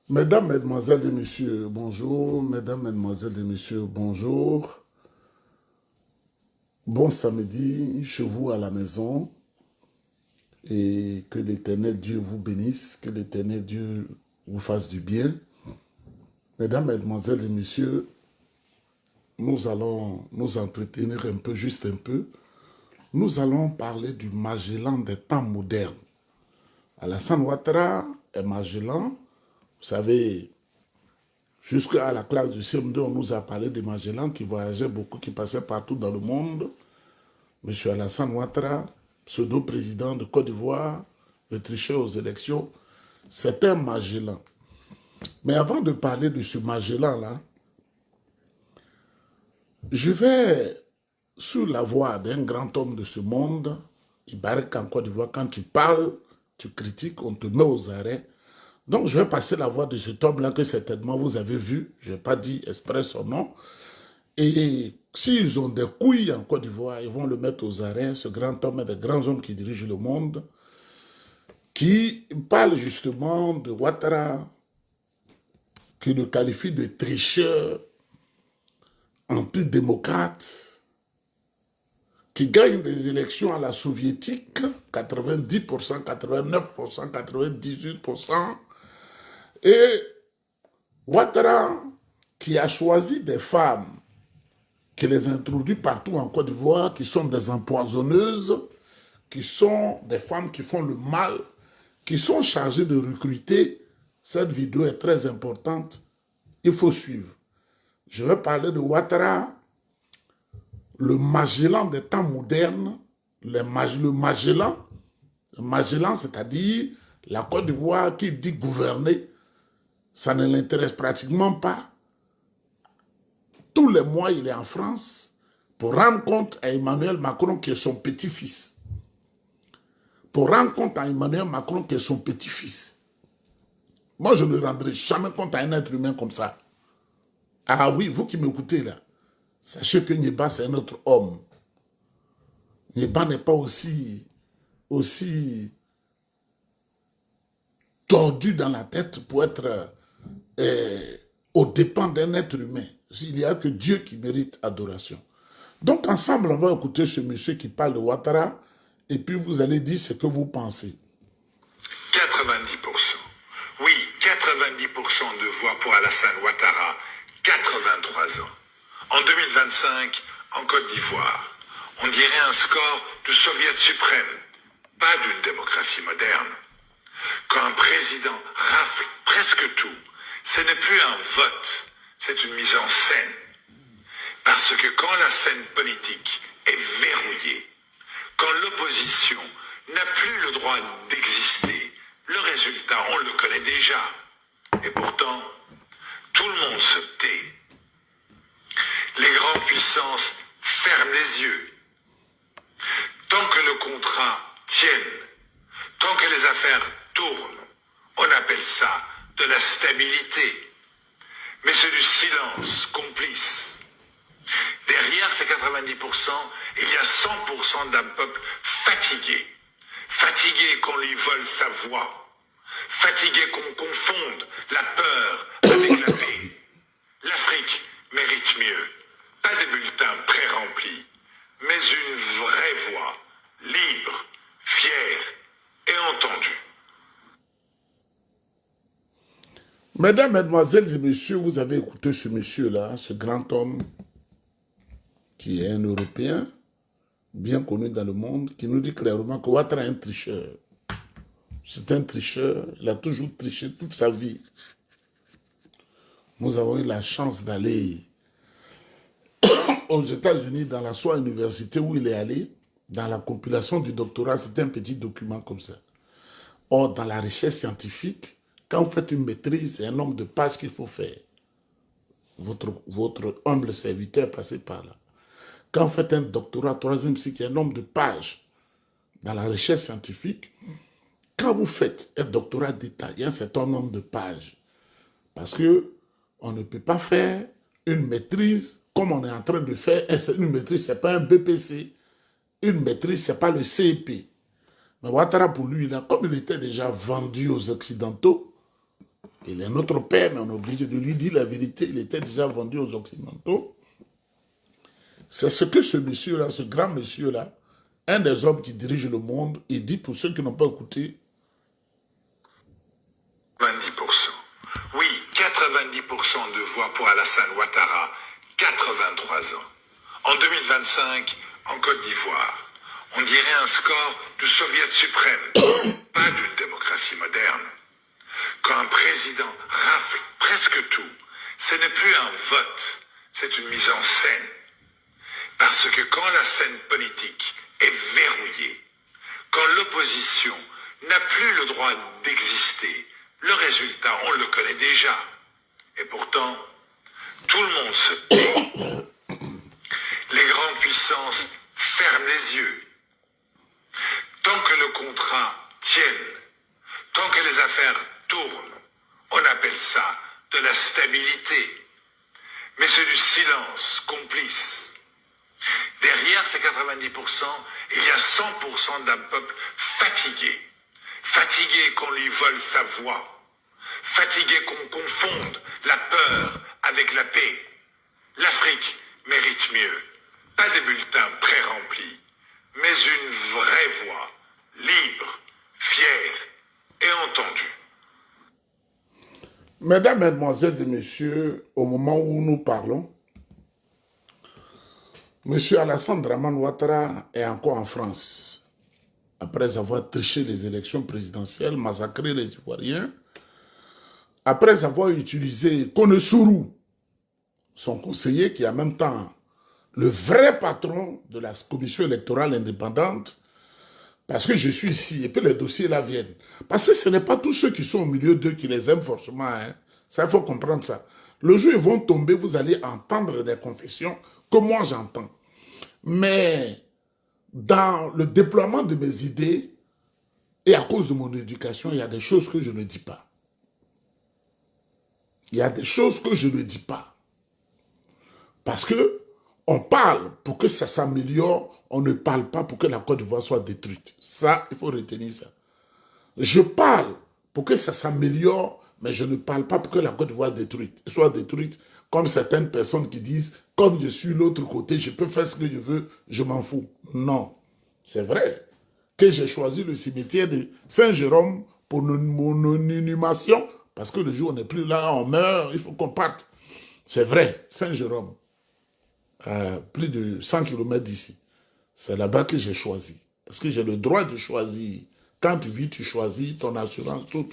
Mesdames, Mesdemoiselles et Messieurs, bonjour. Mesdames, Mesdemoiselles et Messieurs, bonjour. Bon samedi chez vous à la maison et que l'Éternel Dieu vous bénisse, que l'Éternel Dieu vous fasse du bien. Mesdames, Mesdemoiselles et Messieurs, nous allons nous entretenir un peu, juste un peu. Nous allons parler du Magellan des temps modernes. Alassane Ouattara est Magellan. Vous savez, jusqu'à la classe du CM2, on nous a parlé de Magellan qui voyageait beaucoup, qui passait partout dans le monde. M. Alassane Ouattara, pseudo-président de Côte d'Ivoire, le tricheur aux élections, c'est un Magellan. Mais avant de parler de ce Magellan-là, je vais, sous la voix d'un grand homme de ce monde, il paraît qu'en Côte d'Ivoire, quand tu parles, tu critiques, on te met aux arrêts. Donc, je vais passer la voix de cet homme-là que certainement vous avez vu. Je n'ai pas dit exprès son nom. Et s'ils ont des couilles en Côte d'Ivoire, ils vont le mettre aux arrêts. Ce grand homme est des grands hommes qui dirigent le monde, qui parle justement de Ouattara, qui le qualifie de tricheur, antidémocrate, qui gagne des élections à la soviétique, 90%, 89%, 98%, et Ouattara, qui a choisi des femmes, qui les introduit partout en Côte d'Ivoire, qui sont des empoisonneuses, qui sont des femmes qui font le mal, qui sont chargées de recruter. Cette vidéo est très importante, il faut suivre. Je vais parler de Ouattara, le Magellan des temps modernes, le Magellan, c'est-à-dire la Côte d'Ivoire qui dit gouverner, ça ne l'intéresse pratiquement pas. Tous les mois, il est en France pour rendre compte à Emmanuel Macron qui est son petit-fils. Pour rendre compte à Emmanuel Macron qui est son petit-fils. Moi, je ne rendrai jamais compte à un être humain comme ça. Ah oui, vous qui m'écoutez là, sachez que Nieba, c'est un autre homme. Nieba n'est pas aussi tordu dans la tête pour être aux dépens d'un être humain. Il n'y a que Dieu qui mérite adoration. Donc ensemble, on va écouter ce monsieur qui parle de Ouattara et puis vous allez dire ce que vous pensez. 90%. Oui, 90% de voix pour Alassane Ouattara, 83 ans. En 2025, en Côte d'Ivoire, on dirait un score de soviet suprême, pas d'une démocratie moderne. Quand un président rafle presque tout, ce n'est plus un vote, c'est une mise en scène. Parce que quand la scène politique est verrouillée, quand l'opposition n'a plus le droit d'exister, le résultat, on le connaît déjà. Et pourtant, tout le monde se tait. Les grandes puissances ferment les yeux. Tant que le contrat tienne, tant que les affaires tournent, on appelle ça de la stabilité. Mais c'est du silence complice. Derrière ces 90%, il y a 100% d'un peuple fatigué. Fatigué qu'on lui vole sa voix. Fatigué qu'on confonde la peur avec la paix. L'Afrique mérite mieux. Pas des bulletins pré-remplis, mais une vraie voix, libre, fière et entendue. Mesdames, Mesdemoiselles et Messieurs, vous avez écouté ce monsieur-là, ce grand homme qui est un Européen, bien connu dans le monde, qui nous dit clairement que Ouattara est un tricheur. C'est un tricheur, il a toujours triché toute sa vie. Nous avons eu la chance d'aller aux États-Unis, dans la SOA Université où il est allé, dans la compilation du doctorat, c'est un petit document comme ça. Or, dans la recherche scientifique, quand vous faites une maîtrise, c'est un nombre de pages qu'il faut faire. Votre humble serviteur est passé par là. Quand vous faites un doctorat, troisième cycle, il y a un nombre de pages dans la recherche scientifique. Quand vous faites un doctorat d'État, il y a un certain nombre de pages. Parce qu'on ne peut pas faire une maîtrise comme on est en train de faire. Une maîtrise, ce n'est pas un BPC. Une maîtrise, ce n'est pas le CEP. Mais Ouattara, pour lui, là, comme il était déjà vendu aux Occidentaux, Il est notre père, mais on est obligé de lui dire la vérité. Il était déjà vendu aux Occidentaux. C'est ce que ce monsieur-là, ce grand monsieur-là, un des hommes qui dirige le monde, il dit pour ceux qui n'ont pas écouté. 90%. Oui, 90% de voix pour Alassane Ouattara, 83 ans. En 2025, en Côte d'Ivoire, on dirait un score du Soviet suprême, pas d'une démocratie moderne. Quand un président rafle presque tout, ce n'est plus un vote, c'est une mise en scène. Parce que quand la scène politique est verrouillée, quand l'opposition n'a plus le droit d'exister, le résultat, on le connaît déjà. Et pourtant, tout le monde se tait. Les grandes puissances ferment les yeux. Tant que le contrat tienne, tant que les affaires tournent, on appelle ça de la stabilité. Mais c'est du silence complice. Derrière ces 90%, il y a 100% d'un peuple fatigué. Fatigué qu'on lui vole sa voix. Fatigué qu'on confonde la peur avec la paix. L'Afrique mérite mieux. Pas des bulletins pré-remplis, mais une vraie voix, libre, fière et entendue. Mesdames, Mesdemoiselles et Messieurs, au moment où nous parlons, M. Alassane Dramane Ouattara est encore en France. Après avoir triché les élections présidentielles, massacré les Ivoiriens, après avoir utilisé Konesuru, son conseiller qui est en même temps le vrai patron de la commission électorale indépendante, parce que je suis ici, et puis les dossiers là viennent. Parce que ce n'est pas tous ceux qui sont au milieu d'eux qui les aiment forcément. Hein. Ça, il faut comprendre ça. Le jour où ils vont tomber, vous allez entendre des confessions que moi j'entends. Mais dans le déploiement de mes idées, et à cause de mon éducation, il y a des choses que je ne dis pas. Il y a des choses que je ne dis pas. Parce que on parle pour que ça s'améliore, on ne parle pas pour que la Côte d'Ivoire soit détruite. Ça, il faut retenir ça. Je parle pour que ça s'améliore, mais je ne parle pas pour que la Côte d'Ivoire soit détruite, comme certaines personnes qui disent, comme je suis l'autre côté, je peux faire ce que je veux, je m'en fous. Non, c'est vrai que j'ai choisi le cimetière de Saint-Jérôme pour mon inhumation, parce que le jour où on n'est plus là, on meurt, il faut qu'on parte. C'est vrai, Saint-Jérôme. Plus de 100 km d'ici. C'est là-bas que j'ai choisi. Parce que j'ai le droit de choisir. Quand tu vis, tu choisis ton assurance, tout.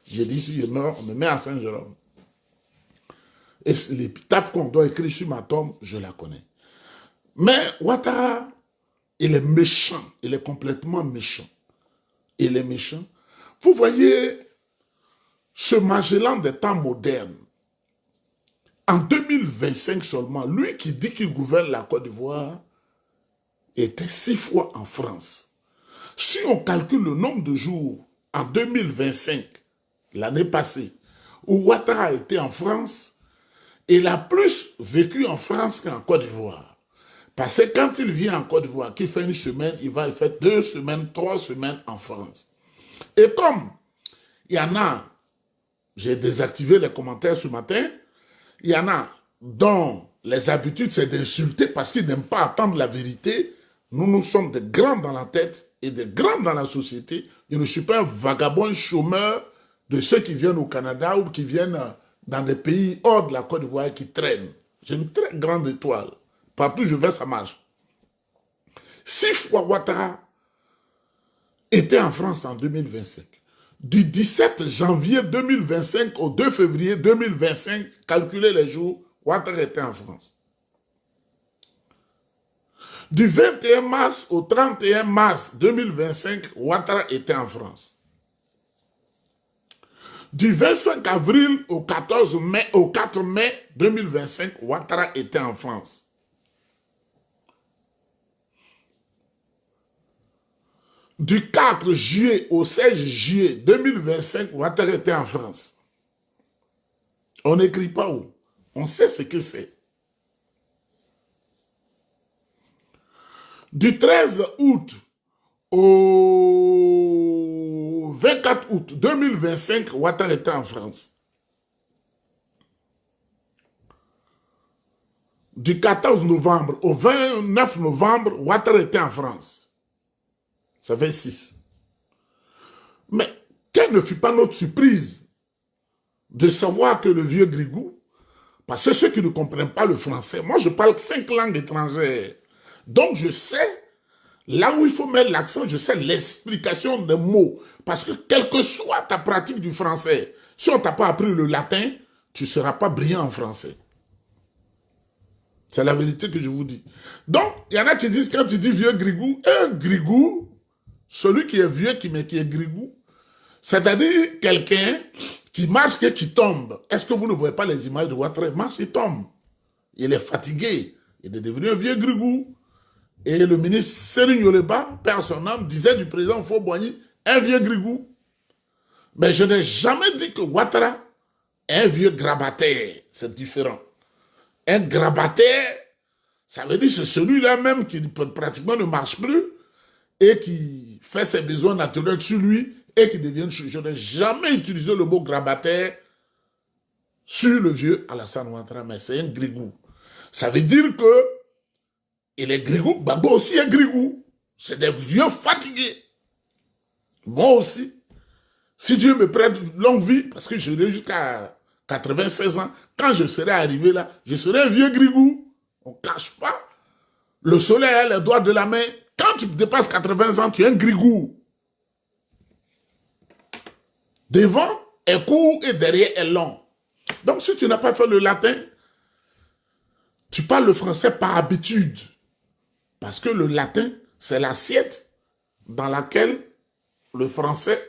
J'ai dit, si je meurs, on me met à Saint-Jérôme. Et l'épitaphe qu'on doit écrire sur ma tombe, je la connais. Mais Ouattara, il est méchant. Il est complètement méchant. Il est méchant. Vous voyez, ce Magellan des temps modernes, en 2025 seulement, lui qui dit qu'il gouverne la Côte d'Ivoire était 6 fois en France. Si on calcule le nombre de jours en 2025, l'année passée, où Ouattara était en France, il a plus vécu en France qu'en Côte d'Ivoire. Parce que quand il vient en Côte d'Ivoire, qu'il fait une semaine, il va faire 2 semaines, 3 semaines en France. Et comme il y en a, j'ai désactivé les commentaires ce matin, il y en a dont les habitudes, c'est d'insulter parce qu'ils n'aiment pas attendre la vérité. Nous sommes des grands dans la tête et des grands dans la société. Je ne suis pas un vagabond chômeur de ceux qui viennent au Canada ou qui viennent dans des pays hors de la Côte d'Ivoire qui traînent. J'ai une très grande étoile. Partout où je vais, ça marche. 6 fois Ouattara était en France en 2025. Du 17 janvier 2025 au 2 février 2025, calculez les jours, Ouattara était en France. Du 21 mars au 31 mars 2025, Ouattara était en France. Du 25 avril au 4 mai 2025, Ouattara était en France. Du 4 juillet au 16 juillet 2025, Ouattara était en France. On n'écrit pas où. On sait ce que c'est. Du 13 août au 24 août 2025, Ouattara était en France. du 14 novembre au 29 novembre, Ouattara était en France. Ça fait 6. Mais quelle ne fut pas notre surprise de savoir que le vieux Grigou, parce que ceux qui ne comprennent pas le français, moi je parle 5 langues étrangères, donc je sais, là où il faut mettre l'accent, je sais l'explication des mots, parce que quelle que soit ta pratique du français, si on ne t'a pas appris le latin, tu ne seras pas brillant en français. C'est la vérité que je vous dis. Donc, il y en a qui disent, quand tu dis vieux Grigou, un Grigou, celui qui est vieux, qui est Grigou, c'est-à-dire quelqu'un qui marche et qui tombe. Est-ce que vous ne voyez pas les images de Ouattara? Il marche, il tombe. Il est fatigué. Il est devenu un vieux Grigou. Et le ministre Serigne Yoleba, père son âme, disait du président Houphouët-Boigny, un vieux Grigou. Mais je n'ai jamais dit que Ouattara est un vieux grabataire. C'est différent. Un grabataire, ça veut dire que c'est celui-là même qui pratiquement ne marche plus et qui fait ses besoins naturels sur lui et qui devient... Je n'ai jamais utilisé le mot grabataire sur le vieux Alassane Ouattara, mais c'est un grigou. Ça veut dire que il est grigou, Gbagbo aussi est grigou. C'est des vieux fatigués. Moi aussi. Si Dieu me prête longue vie, parce que j'aurai jusqu'à 96 ans, quand je serai arrivé là, je serai un vieux grigou. On ne cache pas. Le soleil a les doigts de la main. Quand tu dépasses 80 ans, tu es un grigou. Devant est court et derrière est long. Donc si tu n'as pas fait le latin, tu parles le français par habitude. Parce que le latin, c'est l'assiette dans laquelle le français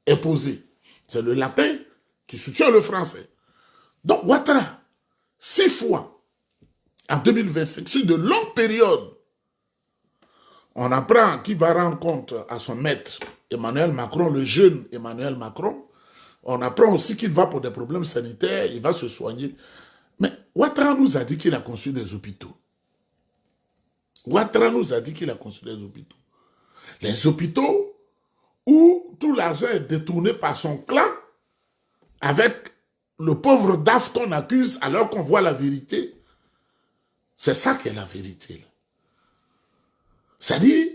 est posé. C'est le latin qui soutient le français. Donc Ouattara, 6 fois en 2025, sur de longues périodes, on apprend qu'il va rendre compte à son maître, Emmanuel Macron, le jeune Emmanuel Macron. On apprend aussi qu'il va pour des problèmes sanitaires, il va se soigner. Mais Ouattara nous a dit qu'il a construit des hôpitaux. Ouattara nous a dit qu'il a construit des hôpitaux. Les hôpitaux où tout l'argent est détourné par son clan avec le pauvre DAF qu'on accuse alors qu'on voit la vérité. C'est ça qui est la vérité. C'est-à-dire,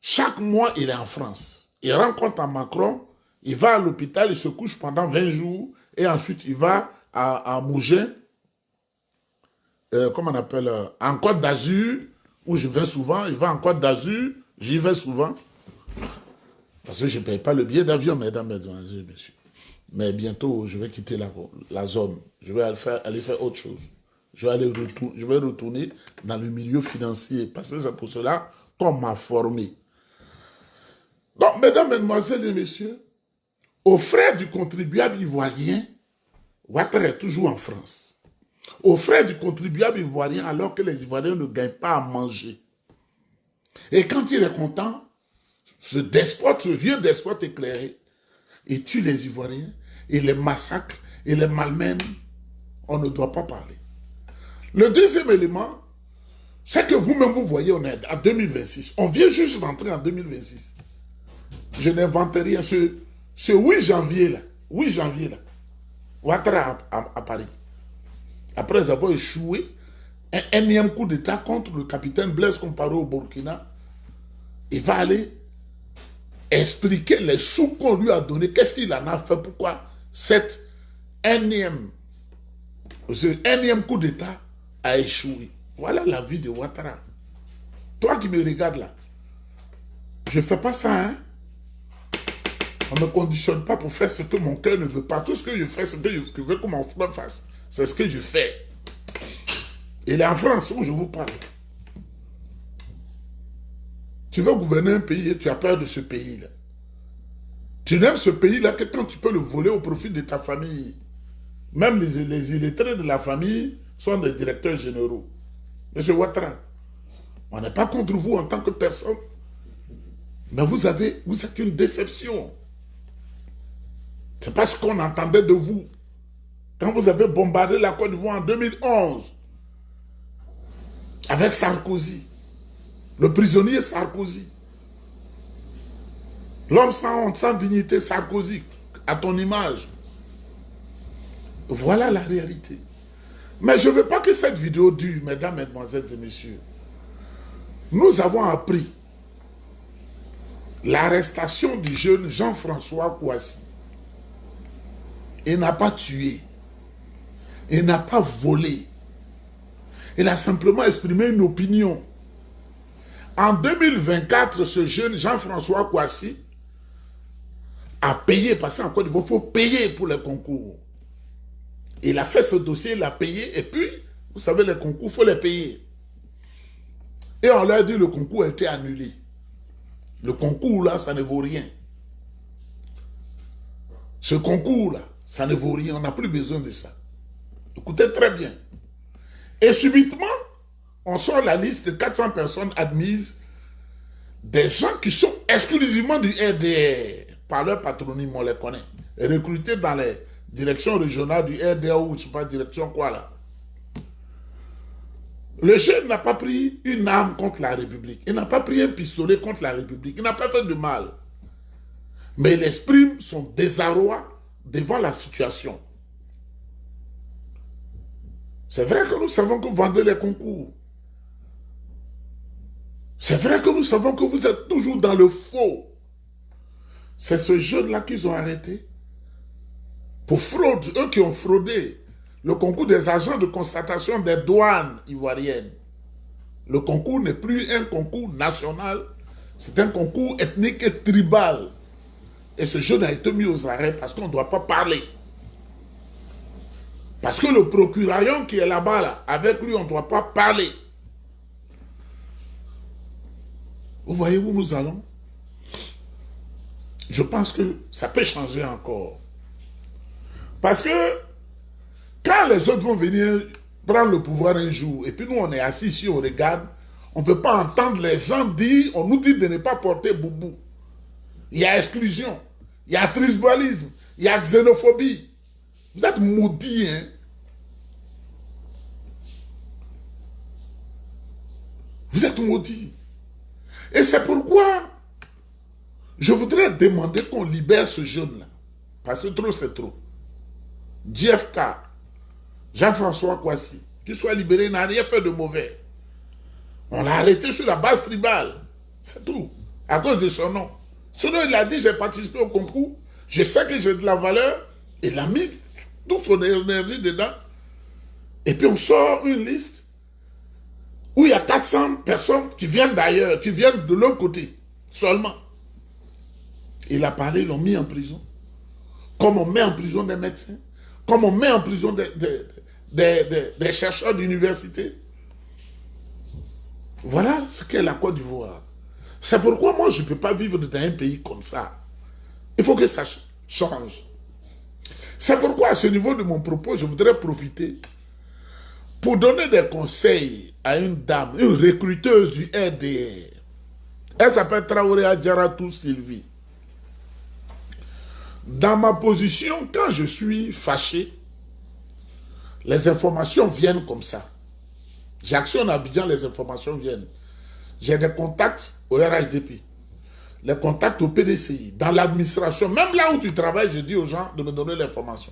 chaque mois, il est en France. Il rencontre un Macron, il va à l'hôpital, il se couche pendant 20 jours, et ensuite il va à Mougins, comment on appelle, en Côte d'Azur, où je vais souvent, il va en Côte d'Azur, j'y vais souvent, parce que je ne paye pas le billet d'avion, mesdames, mesdemoiselles, messieurs. Mais bientôt, je vais quitter la zone, je vais aller faire autre chose. Je vais retourner dans le milieu financier, parce que c'est pour cela qu'on m'a formé. Donc, mesdames, mesdemoiselles et messieurs, aux frais du contribuable ivoirien, Ouattara est toujours en France. Aux frais du contribuable ivoirien, alors que les Ivoiriens ne gagnent pas à manger. Et quand il est content, ce despote, ce vieux despote éclairé, il tue les Ivoiriens, il les massacre, il les malmène. On ne doit pas parler. Le deuxième élément, c'est que vous-même, vous voyez, on est en 2026. On vient juste d'entrer en 2026. Je n'invente rien. Ce 8 janvier, là, Ouattara à Paris, après avoir échoué un énième coup d'État contre le capitaine Blaise Compaoré au Burkina, il va aller expliquer les sous qu'on lui a donnés, qu'est-ce qu'il en a fait, pourquoi ce énième coup d'État a échoué. Voilà la vie de Ouattara. Toi qui me regardes là, je ne fais pas ça, hein. On ne me conditionne pas pour faire ce que mon cœur ne veut pas. Tout ce que je fais, ce que je veux que mon frère fasse, c'est ce que je fais. Il est en France où je vous parle. Tu veux gouverner un pays et tu as peur de ce pays-là. Tu n'aimes ce pays-là que quand tu peux le voler au profit de ta famille. Même les illettrés de la famille sont des directeurs généraux. Monsieur Ouattara, on n'est pas contre vous en tant que personne. Mais vous êtes une déception. Ce n'est pas ce qu'on entendait de vous. Quand vous avez bombardé la Côte d'Ivoire en 2011, avec Sarkozy, le prisonnier Sarkozy, l'homme sans honte, sans dignité Sarkozy, à ton image. Voilà la réalité. Mais je ne veux pas que cette vidéo dure, mesdames, mesdemoiselles et messieurs. Nous avons appris l'arrestation du jeune Jean-François Kouassi. Il n'a pas tué. Il n'a pas volé. Il a simplement exprimé une opinion. En 2024, ce jeune Jean-François Kouassi a payé, parce qu'en Côte d'Ivoire, il faut payer pour les concours. Il a fait ce dossier, il a payé, et puis, vous savez, les concours, il faut les payer. Et on leur a dit que le concours a été annulé. Le concours, là, ça ne vaut rien. Ce concours-là, ça ne vaut rien, on n'a plus besoin de ça. Écoutez très bien. Et subitement, on sort la liste de 400 personnes admises, des gens qui sont exclusivement du RDR. Par leur patronyme, on les connaît. Recrutés dans les directions régionales du RDR ou je ne sais pas, direction quoi là. Le jeune n'a pas pris une arme contre la République. Il n'a pas pris un pistolet contre la République. Il n'a pas fait de mal. Mais il exprime son désarroi devant la situation. C'est vrai que nous savons que vous vendez les concours. C'est vrai que nous savons que vous êtes toujours dans le faux. C'est ce jeune-là qu'ils ont arrêté. Pour fraude, eux qui ont fraudé le concours des agents de constatation des douanes ivoiriennes. Le concours n'est plus un concours national, c'est un concours ethnique et tribal. Et ce jeune a été mis aux arrêts parce qu'on ne doit pas parler. Parce que le procureur qui est là-bas, là, avec lui, on ne doit pas parler. Vous voyez où nous allons? Je pense que ça peut changer encore. Parce que quand les autres vont venir prendre le pouvoir un jour, et puis nous on est assis ici, on regarde, on ne peut pas entendre les gens dire, on nous dit de ne pas porter boubou. Il y a exclusion, il y a tribalisme, il y a xénophobie. Vous êtes maudits, hein? Vous êtes maudits. Et c'est pourquoi je voudrais demander qu'on libère ce jeune-là. Parce que trop, c'est trop. JFK, Jean-François Kouassi, qu'il soit libéré, il n'a rien fait de mauvais. On l'a arrêté sur la base tribale. C'est tout. À cause de son nom. Son nom, il a dit, j'ai participé au concours, je sais que j'ai de la valeur, il a mis toute son énergie dedans. Et puis on sort une liste où il y a 400 personnes qui viennent d'ailleurs, qui viennent de l'autre côté, seulement. Il a parlé, ils l'ont mis en prison. Comme on met en prison des médecins, comme on met en prison des chercheurs d'université. Voilà ce qu'est la Côte d'Ivoire. C'est pourquoi moi je ne peux pas vivre dans un pays comme ça. Il faut que ça change. C'est pourquoi à ce niveau de mon propos, je voudrais profiter pour donner des conseils à une dame, une recruteuse du RDR. Elle s'appelle Traoré Adjaratou Sylvie. Dans ma position, quand je suis fâché, les informations viennent comme ça. J'actionne à Abidjan, les informations viennent. J'ai des contacts au RHDP, les contacts au PDCI, dans l'administration, même là où tu travailles, je dis aux gens de me donner l'information.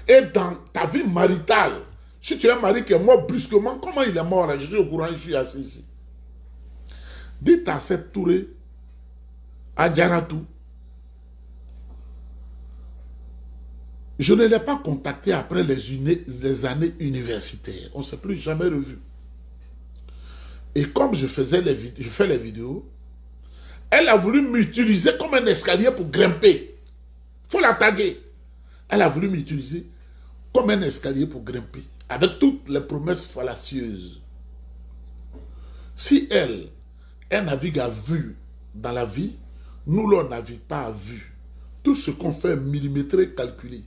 Et dans ta vie maritale, si tu as un mari qui est mort brusquement, comment il est mort là? Je suis au courant, je suis assis ici. Dites à cette Touré, à Djaratou, je ne l'ai pas contacté après les années universitaires. On ne s'est plus jamais revus. Et comme je fais les vidéos, elle a voulu m'utiliser comme un escalier pour grimper. Il faut la taguer. Elle a voulu m'utiliser comme un escalier pour grimper. Avec toutes les promesses fallacieuses. Si elle navigue à vue dans la vie, nous, l'on ne navigue pas à vue. Tout ce qu'on fait millimétré, calculé.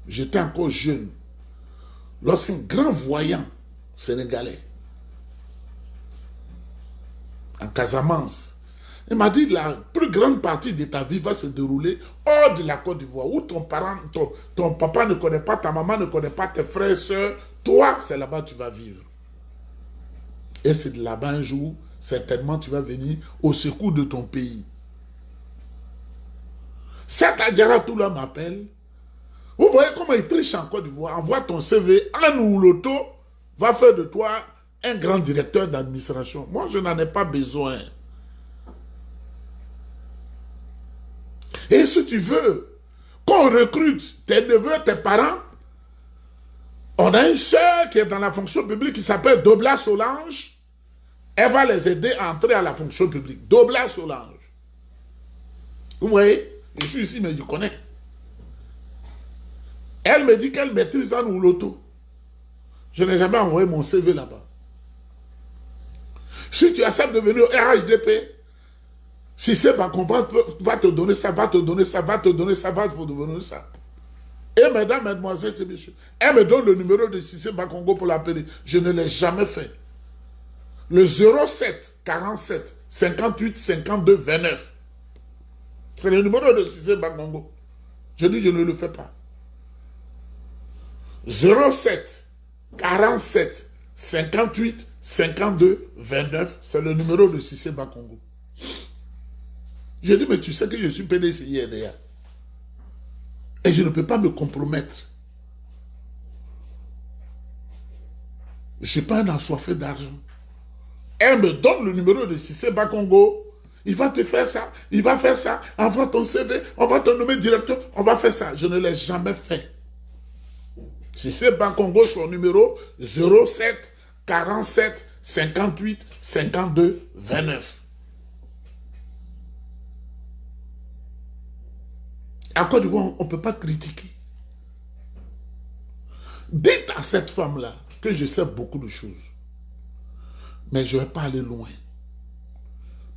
J'étais encore jeune. Lorsqu'un grand voyant sénégalais, en Casamance, il m'a dit la plus grande partie de ta vie va se dérouler hors de la Côte d'Ivoire, où ton papa ne connaît pas, ta maman ne connaît pas, tes frères, soeurs, toi, c'est là-bas que tu vas vivre. Et c'est de là-bas un jour, certainement tu vas venir au secours de ton pays. Cet Adjaratou là m'appelle. Vous voyez comment ils trichent en Côte d'Ivoire. Envoie ton CV, Anne Ouloto va faire de toi un grand directeur d'administration. Moi, je n'en ai pas besoin. Et si tu veux qu'on recrute tes neveux, tes parents, on a une sœur qui est dans la fonction publique qui s'appelle Dobla Solange. Elle va les aider à entrer à la fonction publique. Dobla Solange. Vous voyez, je suis ici, mais je connais. Elle me dit qu'elle maîtrise en Ouloto. Je n'ai jamais envoyé mon CV là-bas. Si tu acceptes de venir au RHDP, si c'est pas qu'on va te donner ça, va te donner ça, va te donner ça, va te donner ça. Et mesdames, mesdemoiselles et messieurs, elle me donne le numéro de Cissé Bakongo pour l'appeler. Je ne l'ai jamais fait. Le 07 47 58 52 29. C'est le numéro de Cissé Bakongo. Je dis, je ne le fais pas. 07 47 58 52 29, c'est le numéro de Cissé Bakongo. Je dis, mais tu sais que je suis PDCI-RDA. Et je ne peux pas me compromettre. Je ne suis pas un assoiffé d'argent. Elle me donne le numéro de Cissé Bakongo. Il va te faire ça, il va faire ça. Envoie ton CV, on va te nommer directeur, on va faire ça. Je ne l'ai jamais fait. Cissé Bakongo, son numéro 07 47 58 52 29. À Côte d'Ivoire, on ne peut pas critiquer. Dites à cette femme-là que je sais beaucoup de choses. Mais je ne vais pas aller loin.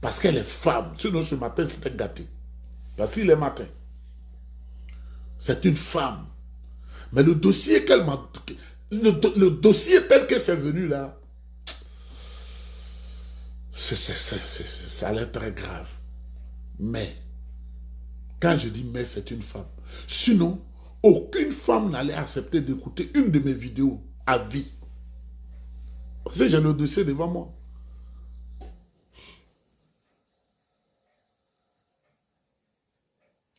Parce qu'elle est femme. Sinon, ce matin, c'était gâté. Parce qu'il est matin. C'est une femme. Mais le dossier qu'elle m'a... Le dossier tel que c'est venu là, ça a l'air très grave. Mais, quand je dis mais, c'est une femme. Sinon, aucune femme n'allait accepter d'écouter une de mes vidéos à vie. Parce que j'ai le dossier devant moi.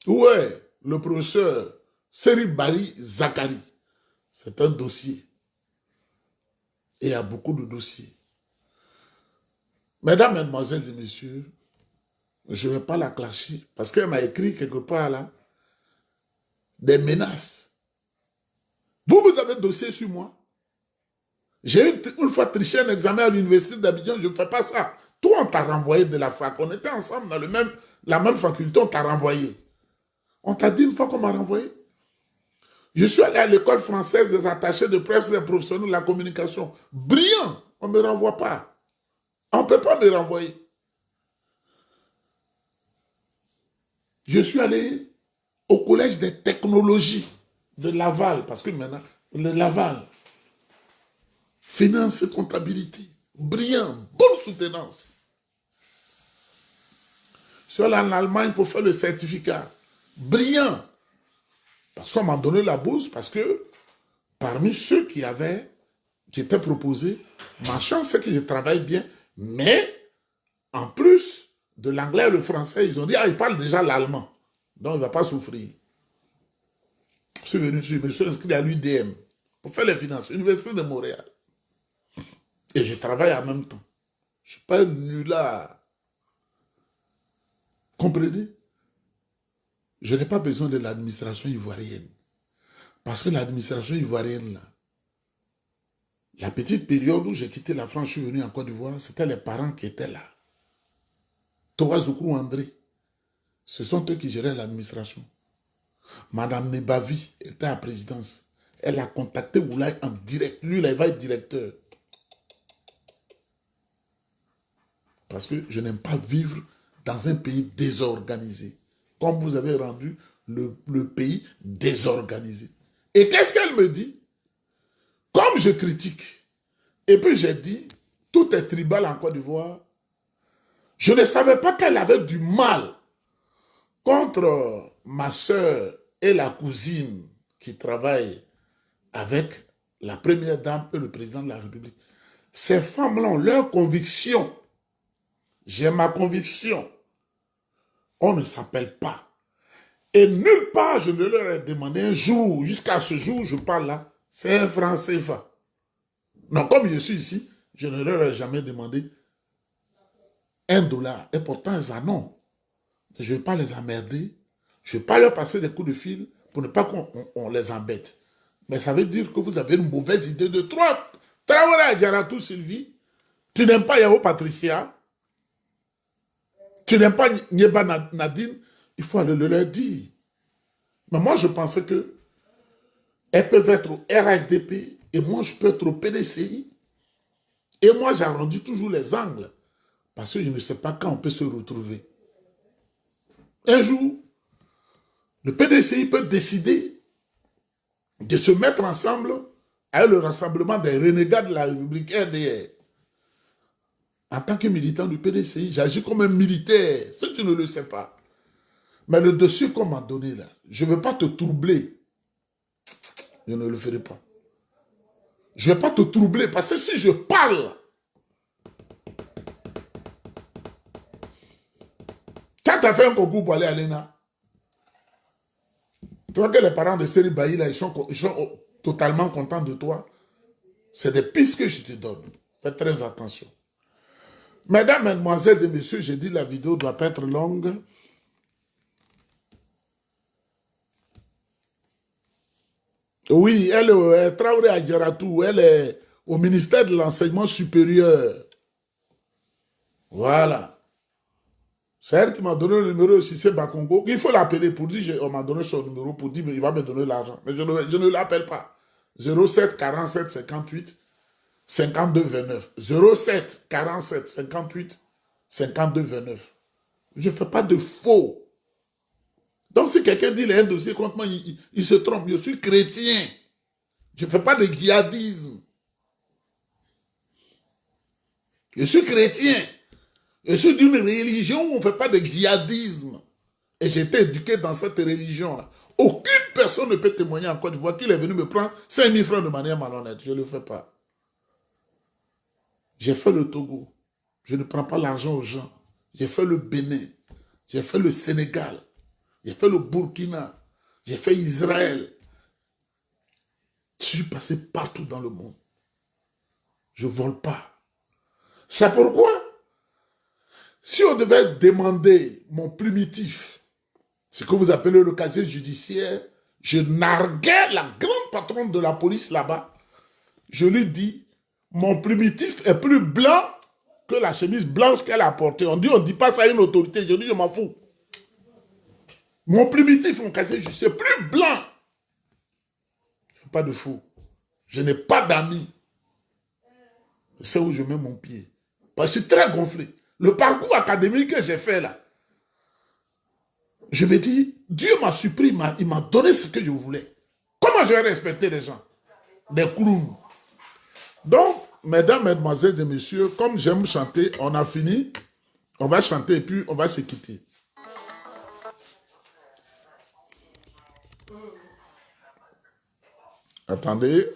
Ouais, le professeur Seribari Zakari. C'est un dossier. Et il y a beaucoup de dossiers. Mesdames, mesdemoiselles et messieurs, je ne vais pas la clasher parce qu'elle m'a écrit quelque part là des menaces. Vous avez un dossier sur moi. J'ai une fois triché un examen à l'université d'Abidjan, je ne fais pas ça. Toi, on t'a renvoyé de la fac. On était ensemble dans la même faculté, on t'a renvoyé. On t'a dit une fois qu'on m'a renvoyé. Je suis allé à l'école française des attachés de presse des professionnels de la communication. Brillant, on ne me renvoie pas. On ne peut pas me renvoyer. Je suis allé au collège des technologies de Laval, parce que maintenant, le Laval, finance et comptabilité, brillant, bonne soutenance. Je suis allé en Allemagne pour faire le certificat, brillant. Parce qu'on m'a donné la bourse, parce que parmi ceux qui étaient proposés, ma chance c'est que je travaille bien, mais en plus de l'anglais et le français, ils ont dit, ah, il parle déjà l'allemand, donc il ne va pas souffrir. Je suis venu, je me suis inscrit à l'UDM pour faire les finances, Université de Montréal. Et je travaille en même temps. Je ne suis pas nul là. Comprenez? Je n'ai pas besoin de l'administration ivoirienne. Parce que l'administration ivoirienne, là, la petite période où j'ai quitté la France, je suis venu en Côte d'Ivoire, c'était les parents qui étaient là. Thomas Zoukrou André, ce sont eux qui géraient l'administration. Madame Nebavi était à la présidence. Elle a contacté Oulay en direct. Lui, là, il va être directeur. Parce que je n'aime pas vivre dans un pays désorganisé. Comme vous avez rendu le pays désorganisé. Et qu'est-ce qu'elle me dit? Comme je critique, et puis j'ai dit, tout est tribal en Côte d'Ivoire, je ne savais pas qu'elle avait du mal contre ma soeur et la cousine qui travaillent avec la première dame et le président de la République. Ces femmes-là ont leur conviction. J'ai ma conviction. On ne s'appelle pas. Et nulle part, je ne leur ai demandé un jour, jusqu'à ce jour, je parle là, c'est un franc CFA. Non, comme je suis ici, je ne leur ai jamais demandé $1. Et pourtant, ils en ont. Je ne vais pas les emmerder. Je ne vais pas leur passer des coups de fil pour ne pas qu'on les embête. Mais ça veut dire que vous avez une mauvaise idée de toi. Traoré Adjaratou, Sylvie. Tu n'aimes pas Yao Patricia. Tu n'aimes pas Nieba Nadine. Il faut aller le leur dire. Mais moi, je pensais que elles peuvent être au RHDP et moi, je peux être au PDCI. Et moi, j'arrondis toujours les angles. Parce que je ne sais pas quand on peut se retrouver. Un jour, le PDCI peut décider de se mettre ensemble avec le rassemblement des renégats de la République RDR. En tant que militant du PDCI, j'agis comme un militaire, si tu ne le sais pas. Mais le dossier qu'on m'a donné là, je ne veux pas te troubler. Je ne le ferai pas. Je ne vais pas te troubler parce que si je parle, quand tu as fait un concours pour aller à l'ENA, tu vois que les parents de Seri Bailly là, ils sont totalement contents de toi. C'est des pistes que je te donne. Faites très attention. Mesdames, Mesdemoiselles et Messieurs, j'ai dit la vidéo ne doit pas être longue. Oui, elle est Traoré Adjaratou, elle est au ministère de l'Enseignement supérieur. Voilà. C'est elle qui m'a donné le numéro de Cissé Bakongo. Il faut l'appeler pour dire, on m'a donné son numéro pour dire, mais il va me donner l'argent. Mais je ne l'appelle pas. 07 47 58 52 29. 07 47 58 52 29. Je ne fais pas de faux. Donc si quelqu'un dit qu'il a un dossier contre moi, il se trompe. Je suis chrétien. Je ne fais pas de djihadisme. Je suis chrétien. Je suis d'une religion où on ne fait pas de djihadisme. Et j'ai été éduqué dans cette religion-là. Aucune personne ne peut témoigner en Côte d'Ivoire qu'il est venu me prendre 5 000 francs de manière malhonnête. Je ne le fais pas. J'ai fait le Togo. Je ne prends pas l'argent aux gens. J'ai fait le Bénin. J'ai fait le Sénégal. J'ai fait le Burkina. J'ai fait Israël. Je suis passé partout dans le monde. Je ne vole pas. C'est pourquoi, si on devait demander mon primitif, ce que vous appelez le casier judiciaire, je narguais la grande patronne de la police là-bas. Je lui dis, mon primitif est plus blanc que la chemise blanche qu'elle a portée. On dit pas ça à une autorité. Je dis, je m'en fous. Mon primitif, mon casier judiciaire, plus blanc. Je ne fais pas de fou. Je n'ai pas d'amis. Je sais où je mets mon pied. Parce que je suis très gonflé. Le parcours académique que j'ai fait là, je me dis, Dieu m'a surpris, il m'a donné ce que je voulais. Comment je vais respecter les gens? Des clowns. Donc, mesdames, mesdemoiselles et messieurs, comme j'aime chanter, on a fini. On va chanter et puis on va se quitter. Attendez.